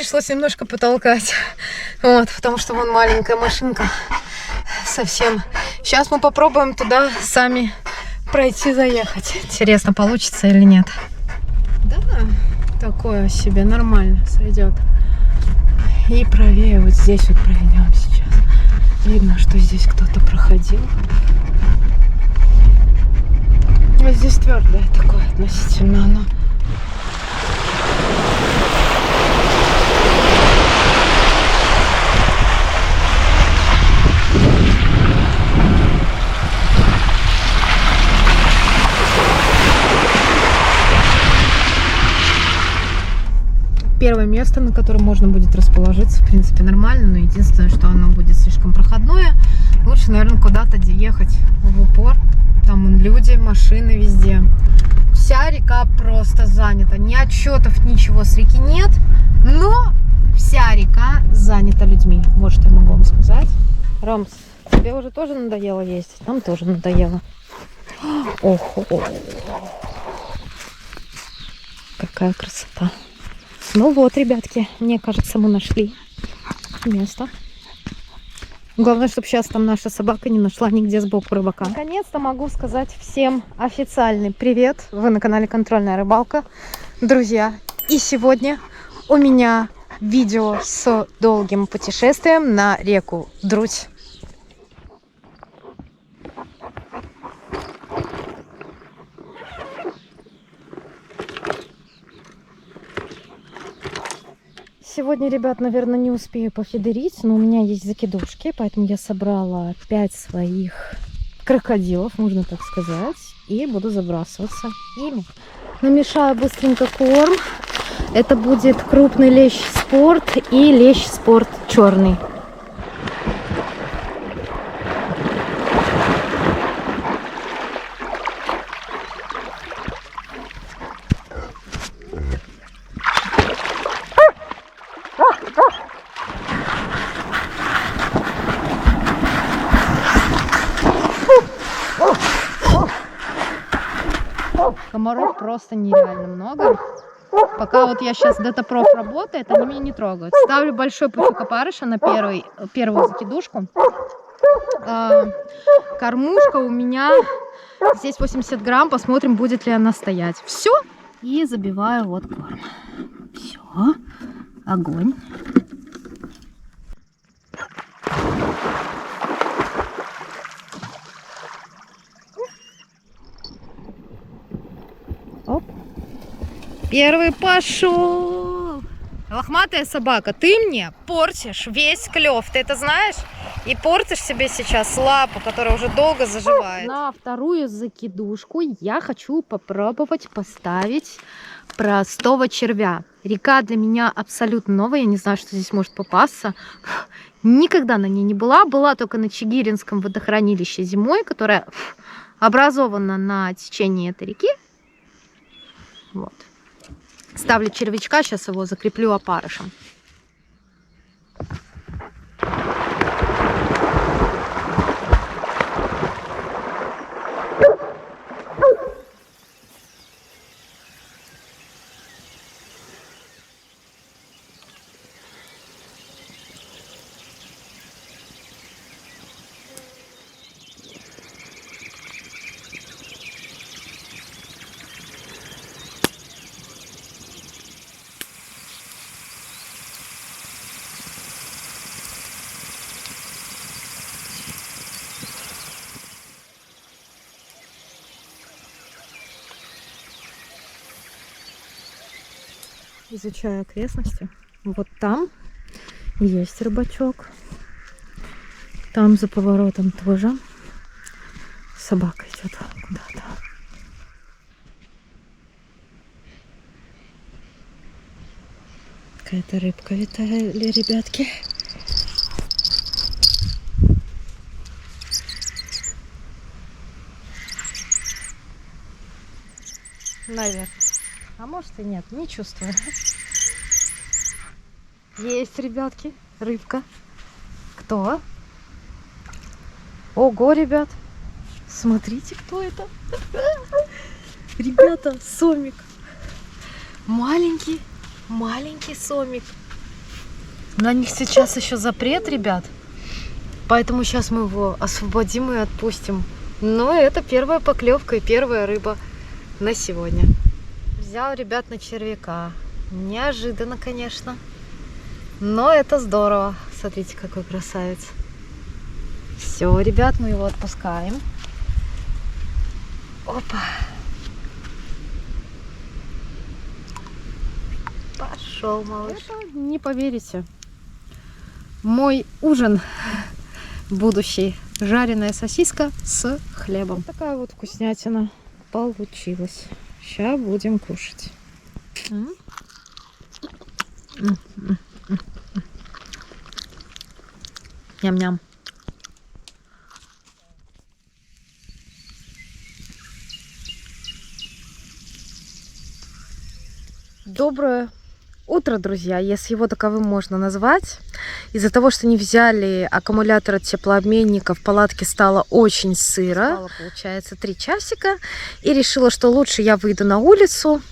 пришлось немножко потолкать. Вот, потому что вон маленькая машинка. Совсем. Сейчас мы попробуем туда сами пройти, заехать. Интересно, получится или нет. Да, такое себе нормально сойдет. И правее вот здесь вот пройдем сейчас. Видно, что здесь кто-то проходил. Вот здесь твердое такое относительно оно. Первое место, на котором можно будет расположиться, в принципе, нормально, но единственное, что оно будет слишком проходное. Лучше, наверное, куда-то ехать в упор. Там люди, машины везде. Вся река просто занята. Ни отчетов, ничего с реки нет, но вся река занята людьми. Вот что я могу вам сказать. Рамс, тебе уже тоже надоело ездить? Нам тоже надоело. Ох, какая красота. Ну вот, ребятки, мне кажется, мы нашли место. Главное, чтобы сейчас там наша собака не нашла нигде сбоку рыбака. Наконец-то могу сказать всем официальный привет. Вы на канале Контрольная рыбалка, друзья. И сегодня у меня видео с долгим путешествием на реку Друть. Сегодня, ребят, наверное, не успею пофидерить, но у меня есть закидушки, поэтому я собрала 5 своих крокодилов, можно так сказать, и буду забрасываться ими. Намешаю быстренько корм. Это будет крупный лещ спорт и лещ спорт черный. Комаров просто нереально много. Пока вот я сейчас детопроф работает, они меня не трогают. Ставлю большой пучок опарыша на первую закидушку. Кормушка у меня здесь 80 грамм. Посмотрим, будет ли она стоять. Все. И забиваю вот корм. Все. Огонь. Оп. Первый пошел. Лохматая собака, ты мне портишь весь клев, ты это знаешь? И портишь себе сейчас лапу, которая уже долго заживает. На вторую закидушку я хочу попробовать поставить простого червя. Река для меня абсолютно новая, я не знаю, что здесь может попасться. Никогда на ней не была, была только на Чигиринском водохранилище зимой, которое образовано на течении этой реки. Вот. Ставлю червячка, сейчас его закреплю опарышем. Изучаю окрестности. Вот там есть рыбачок. Там за поворотом тоже собака идет куда-то. Какая-то рыбка витали, ребятки. Наверное. А может и нет, не чувствую. Есть, ребятки, рыбка. Кто? Ого, ребят. Смотрите, кто это. Ребята, сомик. Маленький сомик. На них сейчас еще запрет, ребят. Поэтому сейчас мы его освободим и отпустим. Но это первая поклевка и первая рыба на сегодня. Взял, ребят, на червяка. Неожиданно, конечно. Но это здорово. Смотрите, какой красавец. Все, ребят, мы его отпускаем. Опа. Пошел, малыш. Это, не поверите, мой ужин будущий. Жареная сосиска с хлебом. Вот такая вот вкуснятина получилась. Сейчас будем кушать. Ням-ням. Доброе утро, друзья, если его таковым можно назвать. Из-за того, что не взяли аккумулятор от теплообменника, в палатке стало очень сыро. Спала, получается, 3 часика. И решила, что лучше я выйду на улицу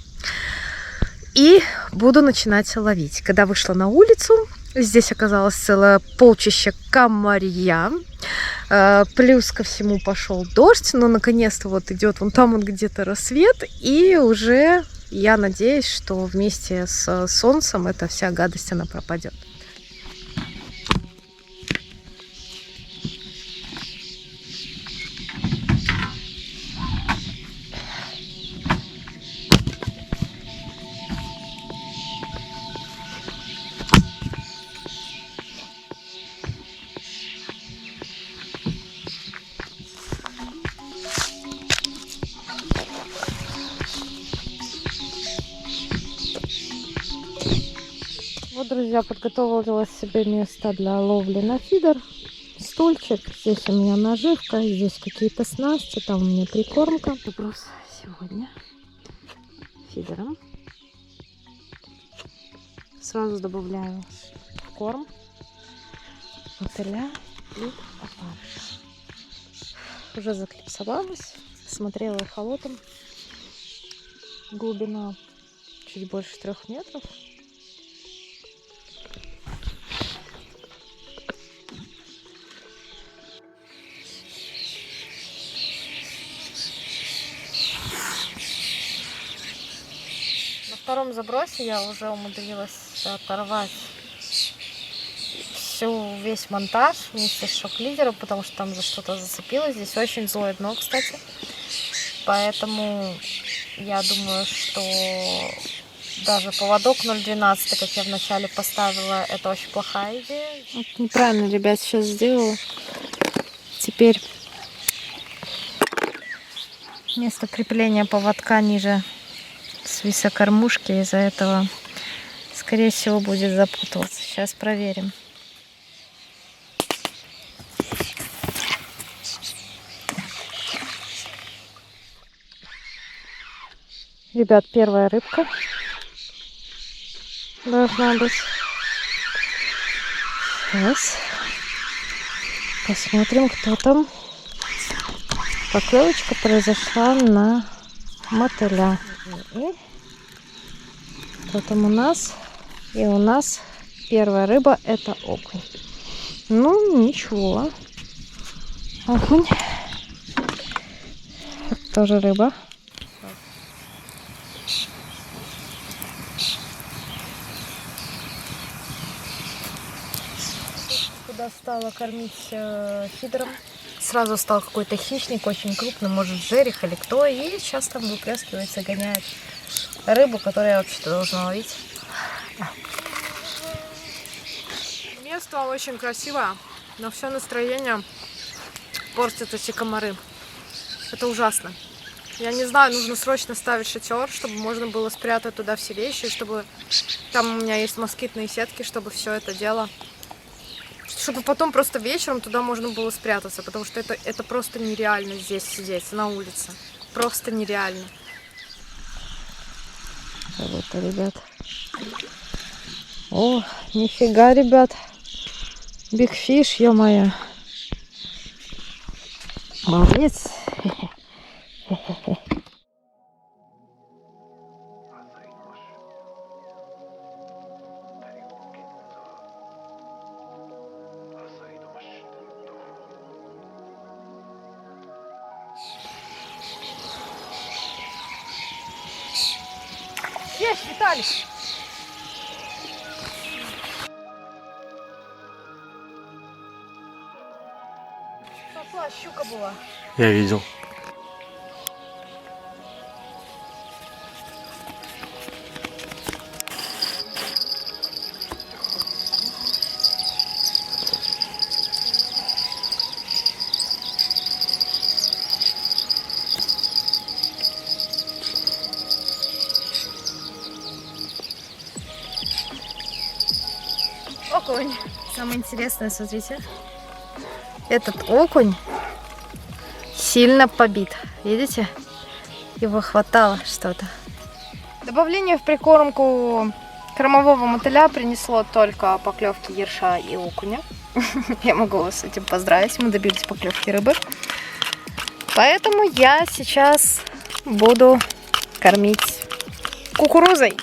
и буду начинать ловить. Когда вышла на улицу, здесь оказалось целое полчище комарья. Плюс ко всему пошел дождь, но наконец-то вот идет вон там вот где-то рассвет, и уже я надеюсь, что вместе с солнцем эта вся гадость, она пропадет. Вот, друзья, подготовила себе место для ловли на фидер. Стульчик, здесь у меня наживка, здесь какие-то снасти, там у меня прикормка. Вопрос сегодня фидером. Сразу добавляю в корм мотыля и опарыша. Уже заклипсовалась, смотрела эхолотом. Глубина чуть больше 3 метров. На втором забросе я уже умудрилась оторвать весь монтаж вместе с шок-лидером, потому что там за что-то зацепилось. Здесь очень злое дно, кстати. Поэтому я думаю, что даже поводок 0,12, как я вначале поставила, это очень плохая идея. Вот неправильно, ребят, сейчас сделала. Теперь место крепления поводка ниже свиса кормушки, из-за этого, скорее всего, будет запутываться. Сейчас проверим. Ребят, первая рыбка должна быть. Сейчас посмотрим, кто там. Поклевочка произошла на мотыля. Кто там у нас? И у нас первая рыба — это окунь. Ну, ничего. Окунь. Это тоже рыба. Куда стала кормить фидером, сразу стал какой-то хищник, очень крупный, может жерех или кто, и сейчас там выплескивается, гоняет рыбу, которую я вообще-то должна ловить. Место очень красивое, но все настроение портят эти комары. Это ужасно. Я не знаю, нужно срочно ставить шатер, чтобы можно было спрятать туда все вещи, чтобы там у меня есть москитные сетки, чтобы все это дело, чтобы потом просто вечером туда можно было спрятаться, потому что это просто нереально здесь сидеть на улице. Просто нереально. Вот, ребят. О, нифига, ребят. Big fish, ё-моё. Молодец. Здесь, Виталий. Сосла, щука была. Я видел. Окунь. Самое интересное, смотрите. Этот окунь сильно побит. Видите? Его хватало что-то. Добавление в прикормку кормового мотыля принесло только поклевки ерша и окуня. Я могу вас с этим поздравить. Мы добились поклевки рыбы. Поэтому я сейчас буду кормить кукурузой.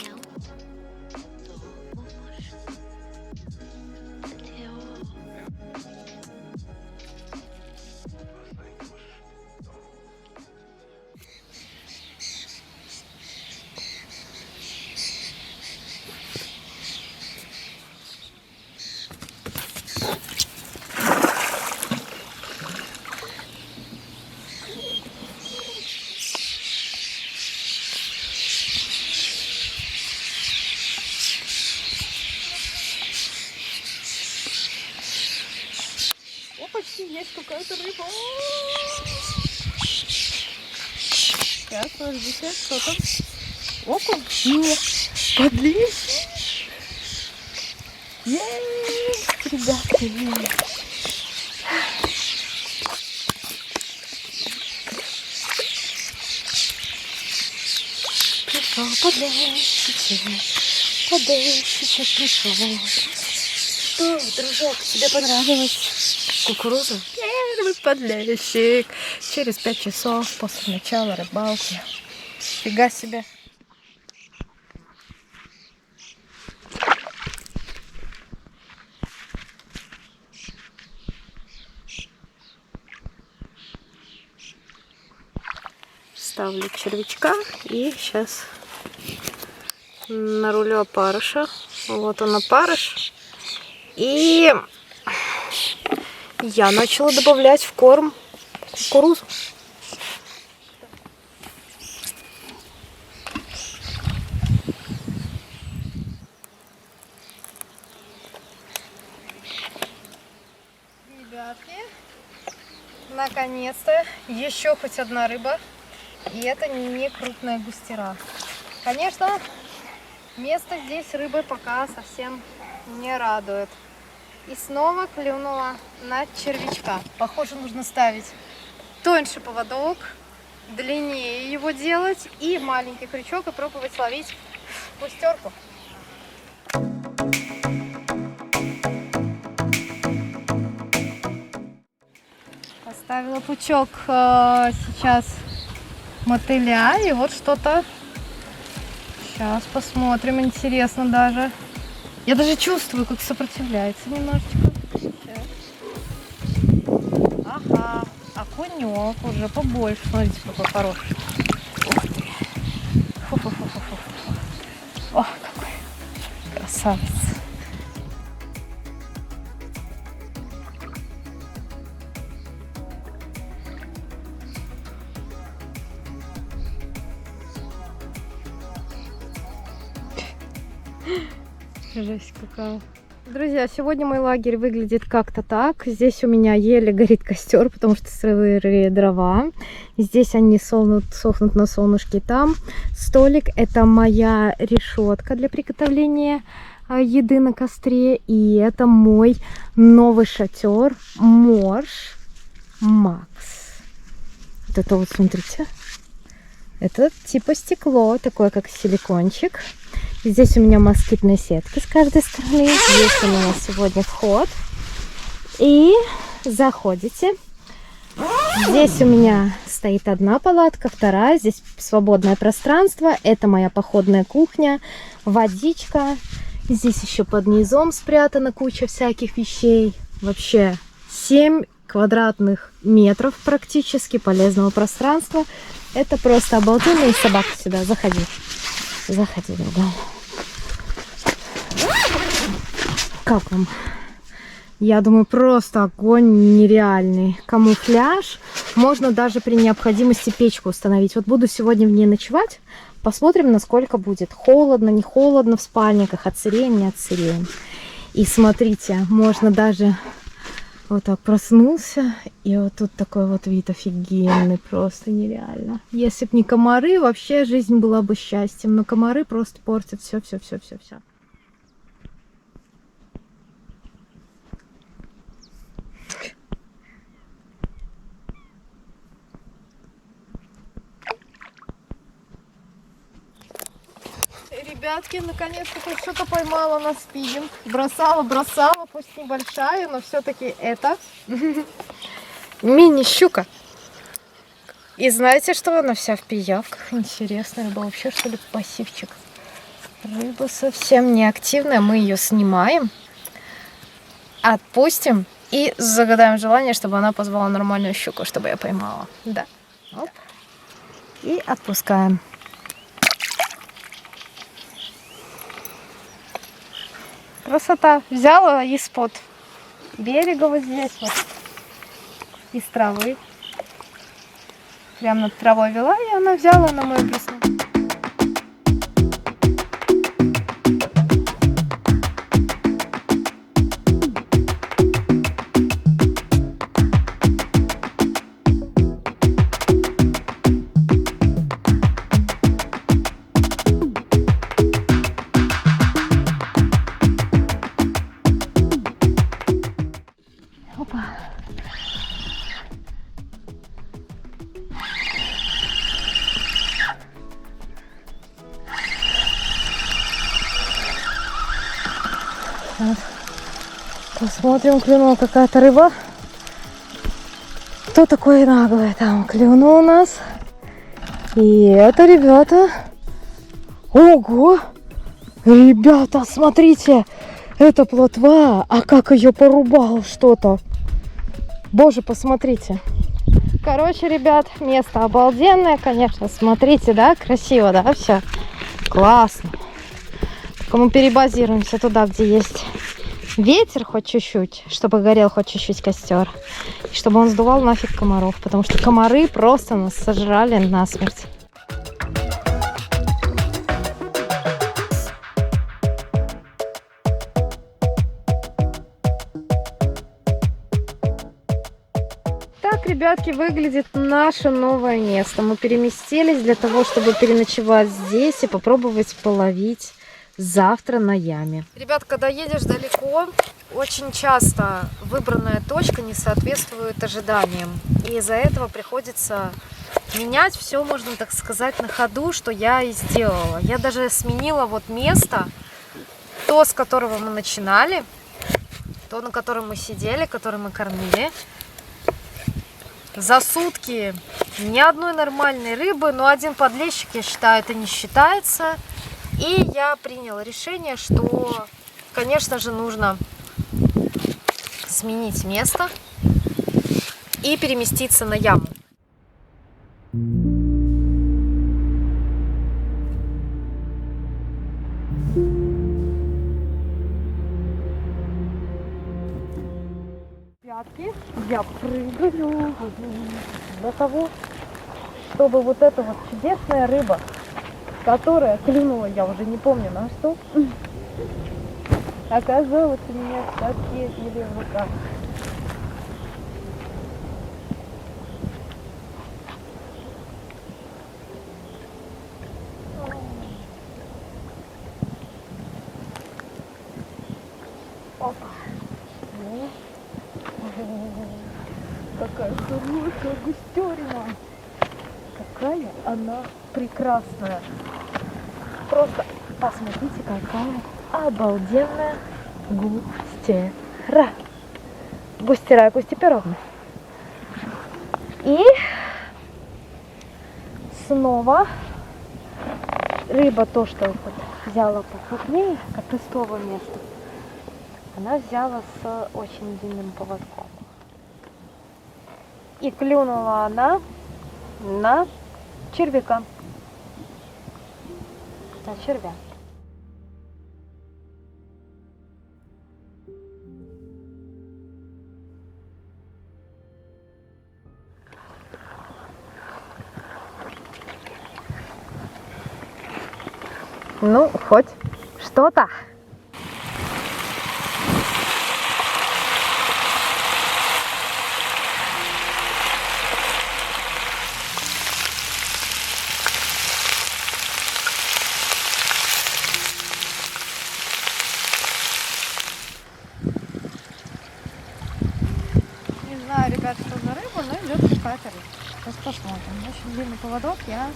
Почти есть какая-то рыба. Сейчас, подождите, что там? Окунь? Нет. Подлещик. Есть, ребятки. Пришел подлещик. Подлещик пришел. Что, дружок, тебе понравилось? Кукуруза? Первый подлещик. Через 5 часов после начала рыбалки. Фига себе. Ставлю червячка и сейчас нарулю опарыша. Вот он опарыш. И я начала добавлять в корм кукурузу. Ребятки, наконец-то еще хоть одна рыба. И это не крупная густера. Конечно, место здесь рыбы пока совсем не радует. И снова клюнула на червячка. Похоже, нужно ставить тоньше поводок, длиннее его делать и маленький крючок и пробовать ловить густерку. Поставила пучок сейчас мотыля и вот что-то. Сейчас посмотрим, интересно даже. Я даже чувствую, как сопротивляется немножечко. Сейчас. Ага, окунек уже побольше. Смотрите, какой хороший. Ух ты. Фу-фу-фу-фу-фу. О, какой красавец. Жесть какая. Друзья, сегодня мой лагерь выглядит как-то так. Здесь у меня еле горит костер, потому что сырые дрова. Здесь они сохнут на солнышке. Там столик. Это моя решетка для приготовления еды на костре. И это мой новый шатер Морж Макс. Вот это вот, смотрите. Это типа стекло, такое как силикончик. Здесь у меня москитные сетки с каждой стороны. Здесь у меня сегодня вход. И заходите. Здесь у меня стоит одна палатка, вторая. Здесь свободное пространство. Это моя походная кухня. Водичка. Здесь еще под низом спрятана куча всяких вещей. Вообще 7 квадратных метров практически полезного пространства. Это просто обалденно. И собака сюда, заходи. Заходи, дорогая. Как вам? Я думаю, просто огонь нереальный. Камуфляж. Можно даже при необходимости печку установить. Вот буду сегодня в ней ночевать. Посмотрим, насколько будет. Холодно, не холодно в спальниках. Отсыреем, не отсыреем. И смотрите, можно даже вот так проснулся. И вот тут такой вот вид офигенный. Просто нереально. Если б не комары, вообще жизнь была бы счастьем. Но комары просто портят все. Ребятки, наконец-то хоть что-то поймала на спиннинг. Бросала, пусть небольшая, но все-таки это мини-щука. И знаете, что она вся в пиявках? Интересная рыба, вообще что ли пассивчик. Рыба совсем не активная, мы ее снимаем, отпустим и загадаем желание, чтобы она позвала нормальную щуку, чтобы я поймала. Да. Оп. И отпускаем. Красота. Взяла из-под берега вот здесь вот, из травы. Прям над травой вела, и она взяла на мою блесну. Посмотрим, клюнула какая-то рыба. Кто такой наглый там клюнул у нас? И это, ребята... Ого! Ребята, смотрите! Это плотва, а как ее порубало что-то. Боже, посмотрите. Короче, ребят, место обалденное, конечно. Смотрите, да? Красиво, да? Все. Классно. Только мы перебазируемся туда, где есть ветер хоть чуть-чуть, чтобы горел хоть чуть-чуть костер. И чтобы он сдувал нафиг комаров. Потому что комары просто нас сожрали насмерть. Так, ребятки, выглядит наше новое место. Мы переместились для того, чтобы переночевать здесь и попробовать половить завтра на яме. Ребят, когда едешь далеко, очень часто выбранная точка не соответствует ожиданиям. И из-за этого приходится менять все, можно так сказать, на ходу, что я и сделала. Я даже сменила вот место, то, с которого мы начинали, то, на котором мы сидели, которое мы кормили. За сутки ни одной нормальной рыбы, но один подлещик, я считаю, это не считается. И я приняла решение, что, конечно же, нужно сменить место и переместиться на яму. Я прыгаю для того, чтобы вот эта вот чудесная рыба, которая клюнула, я уже не помню на что, оказалась у меня в садке или в руках. Опа. Какая хорошая густерина. Какая она прекрасная. Просто посмотрите, какая обалденная густера. Густера, густеперовна. И снова рыба, то, что вот взяла покрупнее, как из того места, она взяла с очень длинным поводком. И клюнула она на червяка. на червя. Ну, хоть что-то. Не знаю, ребят, что за рыба, но идет катер. Сейчас посмотрим. Очень длинный поводок, я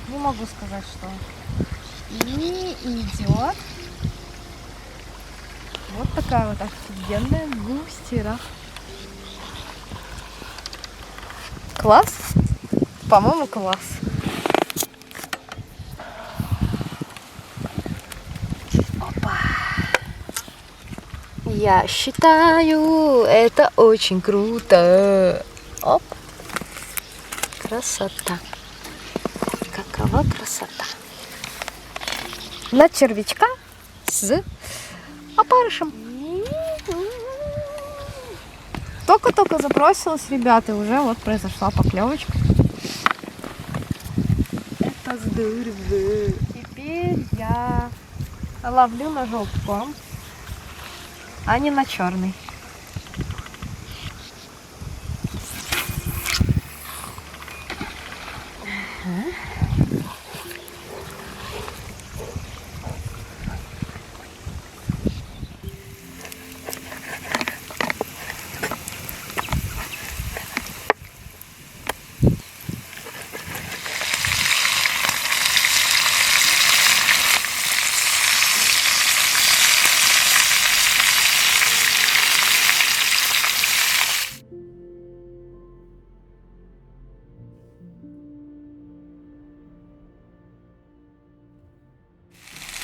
не могу сказать, что. И идет вот такая вот офигенная густера. Класс? По-моему, класс. Опа. Я считаю, это очень круто. Оп. Красота. Какова красота. На червячка с опарышем. Только-только забросилась, ребята, и уже вот произошла поклевочка. Это здорово. Теперь я ловлю на желтый корм, а не на черный.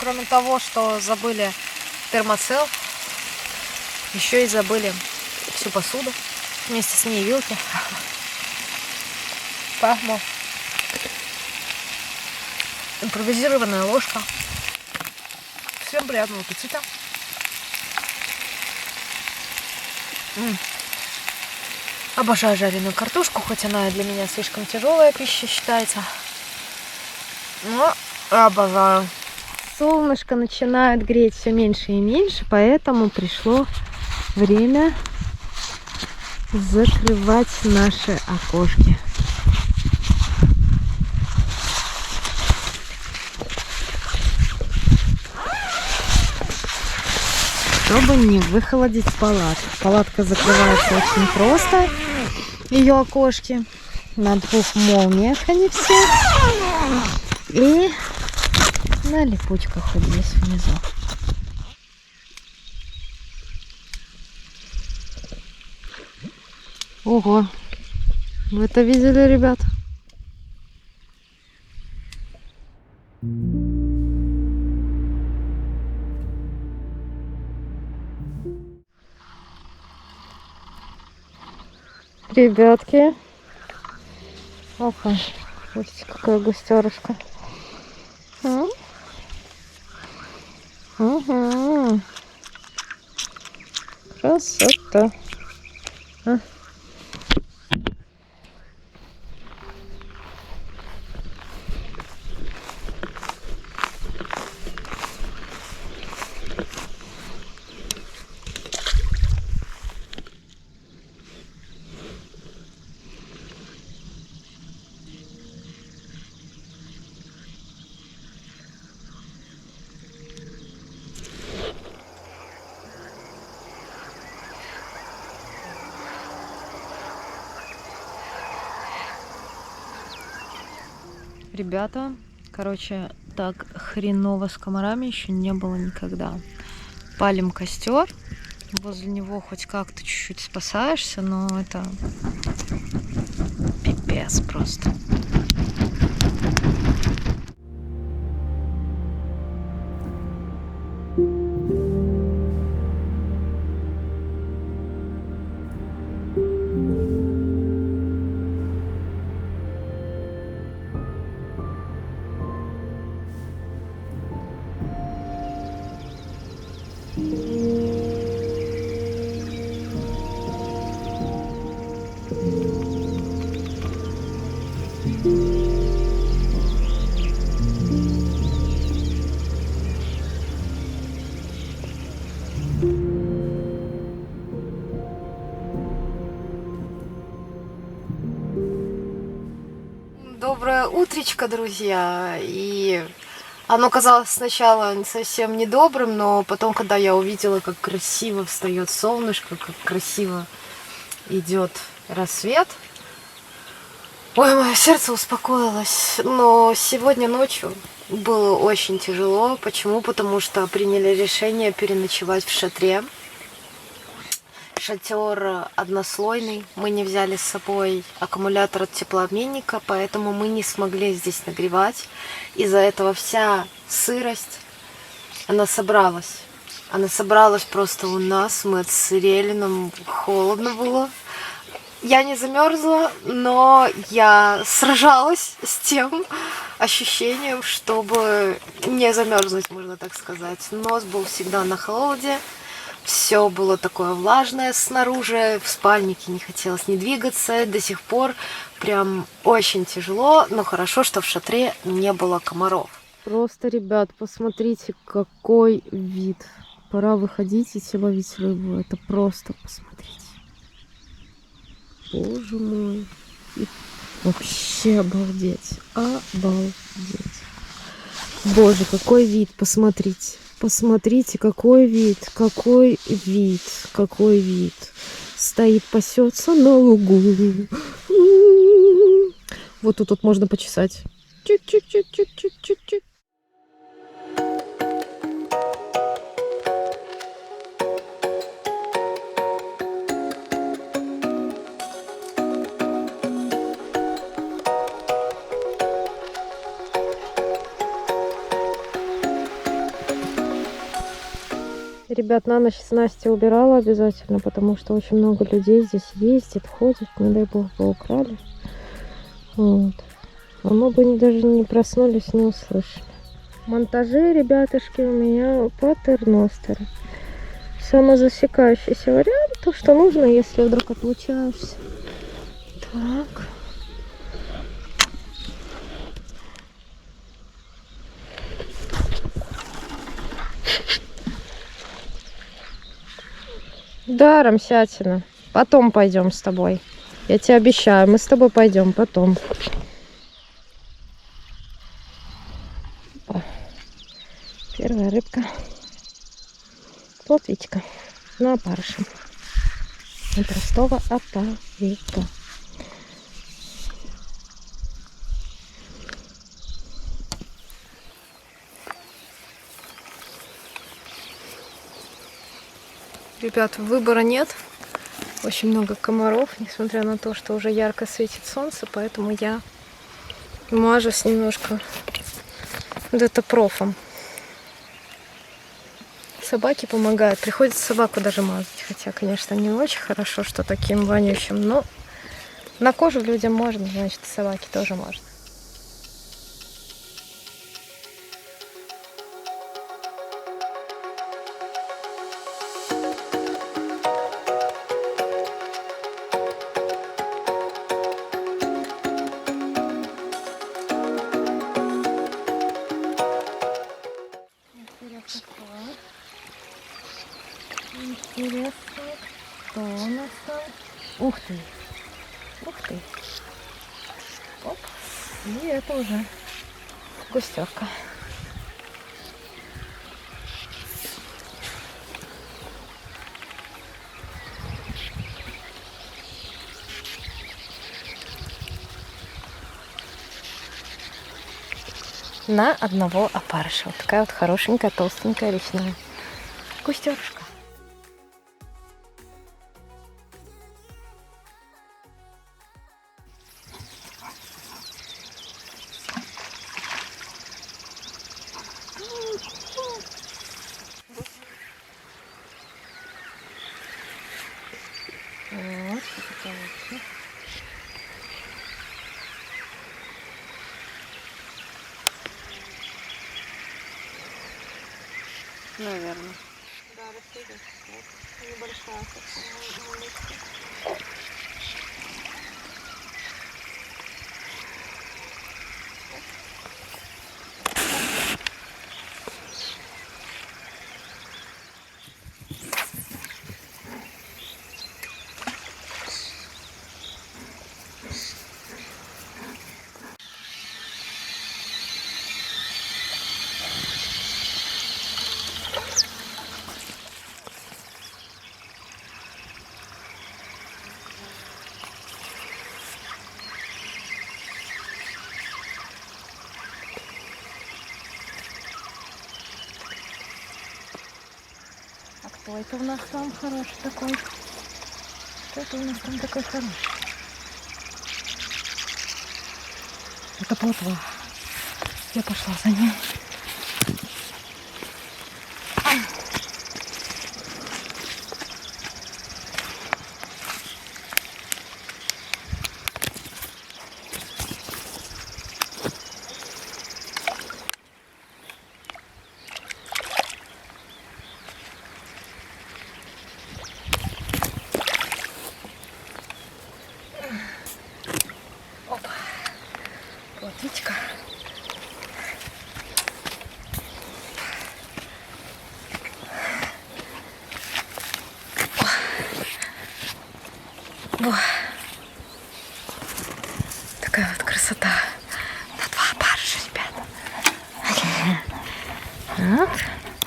Кроме того, что забыли термоцел, еще и забыли всю посуду, вместе с ней вилки. Поэтому импровизированная ложка. Всем приятного аппетита. Обожаю жареную картошку, хоть она и для меня слишком тяжелая пища считается. Но обожаю. Солнышко начинает греть все меньше и меньше, поэтому пришло время закрывать наши окошки. Чтобы не выхолодить палатку. Палатка закрывается очень просто. Ее окошки на 2 молниях они все. И на липучках вот здесь внизу. Ого! Вы это видели, ребят? Ребятки. Опа. Видите, какая густерушка. Угу. Красота. Ребята, короче, так хреново с комарами еще не было никогда. Палим костер, возле него хоть как-то чуть-чуть спасаешься, но это пипец просто. Доброе утречко, друзья. И оно казалось сначала совсем недобрым, но потом, когда я увидела, как красиво встает солнышко, как красиво идет рассвет, ой, мое сердце успокоилось. Но сегодня ночью было очень тяжело. Почему? Потому что приняли решение переночевать в шатре. Шатер однослойный. Мы не взяли с собой аккумулятор от теплообменника, поэтому мы не смогли здесь нагревать. Из-за этого вся сырость, она собралась. Она собралась просто у нас. Мы отсырели, нам холодно было. Я не замерзла, но я сражалась с тем ощущением, чтобы не замерзнуть, можно так сказать. Нос был всегда на холоде. Все было такое влажное снаружи, в спальнике не хотелось не двигаться, до сих пор прям очень тяжело, но хорошо, что в шатре не было комаров. Просто, ребят, посмотрите, какой вид. Пора выходить и ловить рыбу, это просто посмотрите. Боже мой, и вообще обалдеть, обалдеть. Боже, какой вид, посмотрите. Посмотрите, какой вид, какой вид, какой вид. Стоит, пасется на лугу. Вот тут можно почесать. Чик-чик-чик-чик-чик-чик-чик. Ребят, на ночь с Настей убирала обязательно, потому что очень много людей здесь ездит, ходит, не дай бог бы украли. Вот. А мы бы даже не проснулись, не услышали. Монтажи, ребятушки, у меня патерностер. Самозасекающийся вариант, то, что нужно, если вдруг отлучаешься. Так. Да, Рамсятина. Потом пойдем с тобой. Я тебе обещаю, мы с тобой пойдем потом. Опа. Первая рыбка. Плотвичка. На опарыше. На простого опарика. Ребят, выбора нет. Очень много комаров, несмотря на то, что уже ярко светит солнце, поэтому я мажусь немножко детопрофом. Собаки помогают. Приходится собаку даже мазать. Хотя, конечно, не очень хорошо, что таким вонючим, но на кожу людям можно, значит, собаке тоже можно. Интересно, что у нас там? Ух ты! Ух ты! Оп! И это уже густерка. На одного опарыша. Вот такая вот хорошенькая, толстенькая речная густерушка. Вот, это получится. Наверное. Да, растет. Вот, небольшая совсем. Кто это у нас там хороший такой? Кто это у нас там такой хороший? Это плотва. Я пошла за ней. Опа. Плотвичка. Во. Такая вот красота. На 2 баржи, ребята. Вот.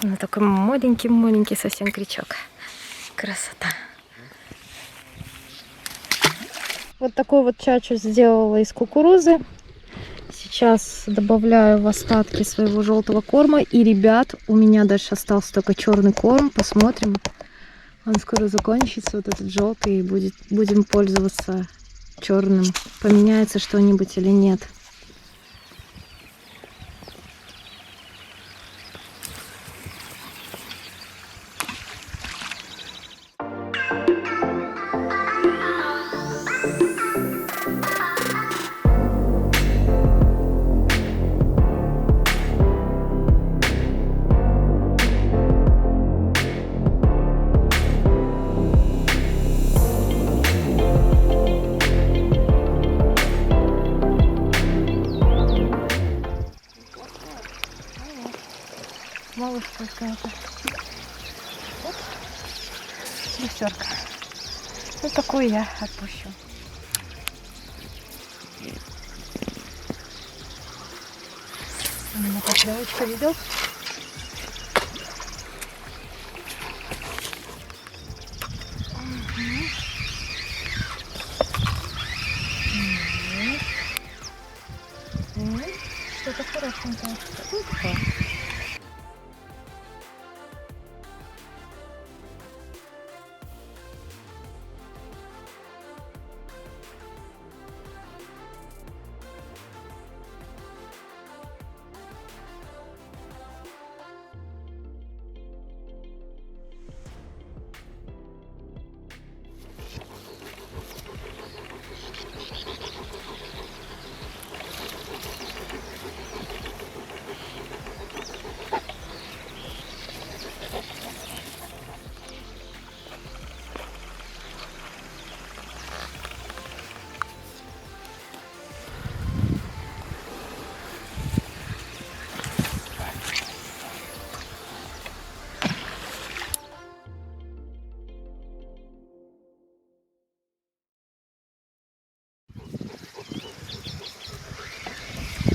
Ну, такой маленький совсем крючок. Красота. Вот такой вот чачу сделала из кукурузы. Сейчас добавляю в остатки своего желтого корма. И, ребят, у меня дальше остался только черный корм. Посмотрим. Он скоро закончится, вот этот желтый, и будем пользоваться черным. Поменяется что-нибудь или нет. Малышка какая-то. Вот. Бисерка. Вот такую я отпущу. У меня поклевочка видел. Что-то хорошенькое.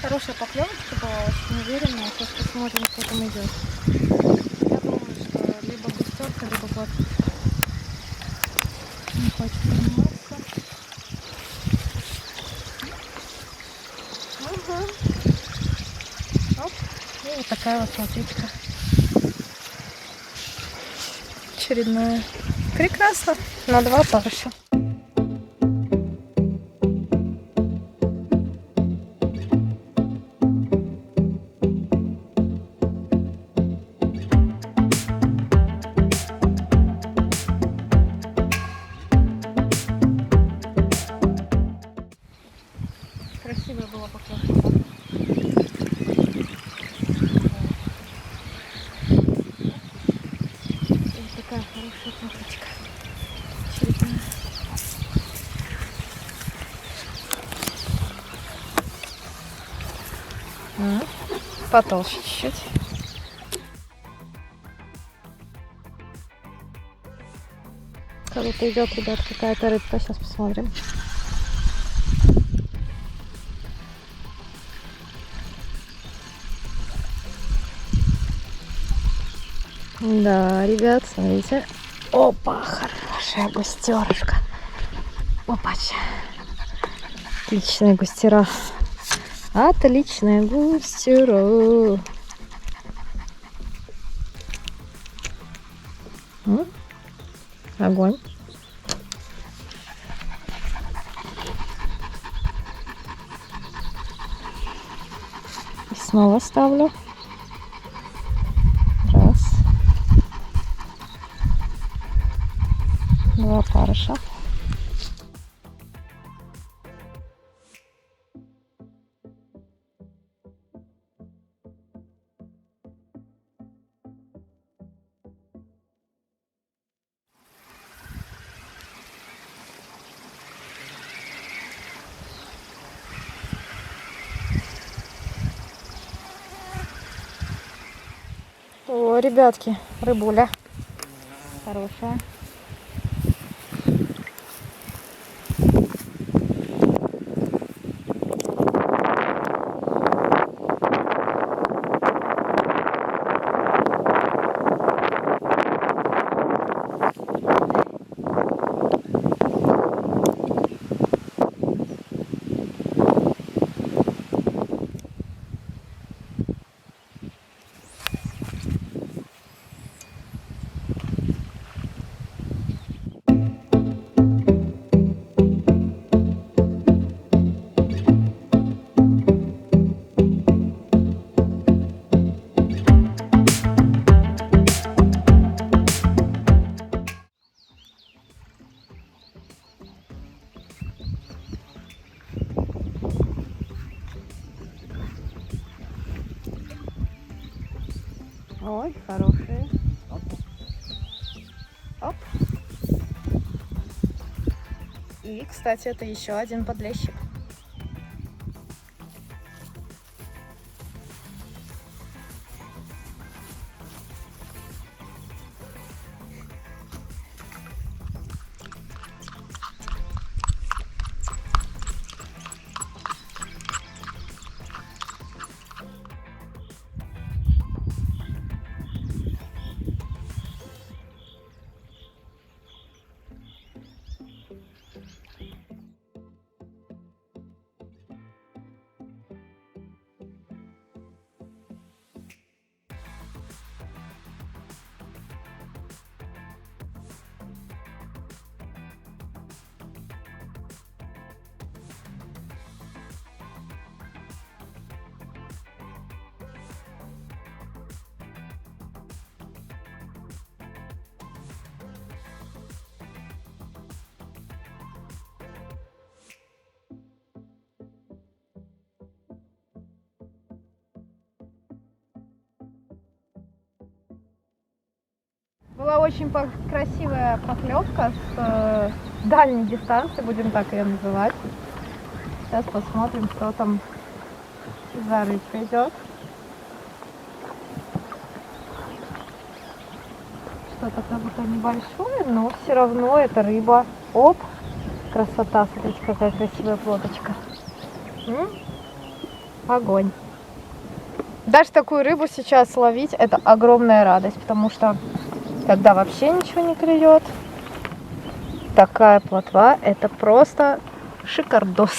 Хорошая поклевочка была, очень уверенная. Сейчас посмотрим, что там идет. Я думаю, что либо густерка, либо плотвичка. Не хочет подниматься. Ага. Оп. И вот такая вот плотвичка. Очередная. Прекрасно. На 2 парыша. Красивая была поклевка. И такая хорошая плотвичка. Очередная. Потолще чуть-чуть. Круто идет, ребят, какая-то рыбка. Сейчас посмотрим. Да, ребят, смотрите. Опа, хорошая густерушка. Опача. Отличная густера. Отличная густера. Огонь. И снова ставлю. Раз. 2 парыша. О, ребятки, рыбуля хорошая. Ой, хорошие. Оп. И, кстати, это еще один подлещик. Была очень красивая поклевка с дальней дистанции, будем так ее называть. Сейчас посмотрим, что там за рыбка идет. Что-то как будто небольшое, но все равно это рыба. Оп, красота, смотрите, какая красивая плоточка. Огонь. Даже такую рыбу сейчас ловить — это огромная радость, потому что когда вообще ничего не клюет, такая плотва — это просто шикардос.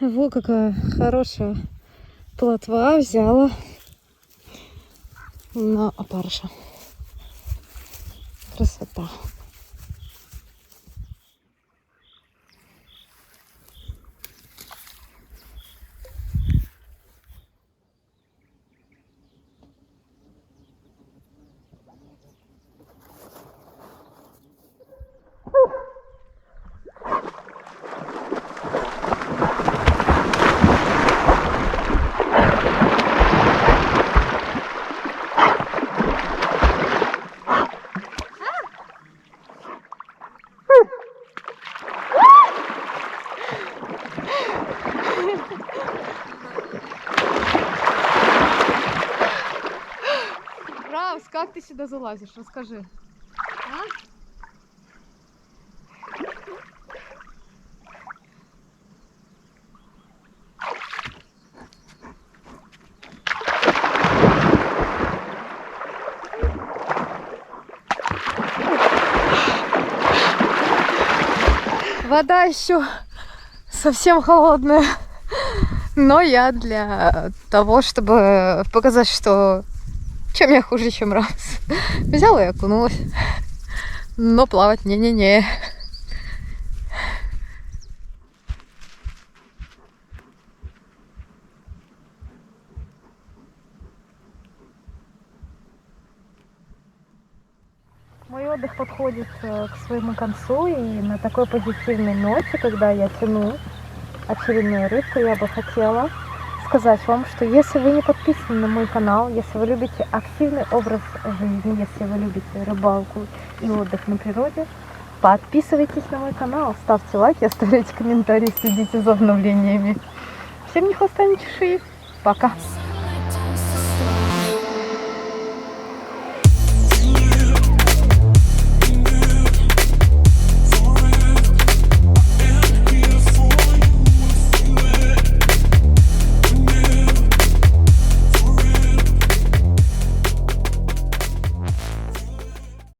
Во какая хорошая плотва взяла на опарыша. Красота. Равс, как ты сюда залазишь? Расскажи. А? Вода еще совсем холодная, но я для того, чтобы показать, что чем я хуже, чем Равс, взяла и окунулась, но плавать не-не-не. Мой отдых подходит к своему концу, и на такой позитивной ноте, когда я тяну очередную рыбку, я бы хотела сказать вам, что если вы не подписаны на мой канал, если вы любите активный образ жизни, если вы любите рыбалку и отдых на природе, подписывайтесь на мой канал, ставьте лайки, оставляйте комментарии, следите за обновлениями. Всем ни хвоста, ни чешуи. Пока!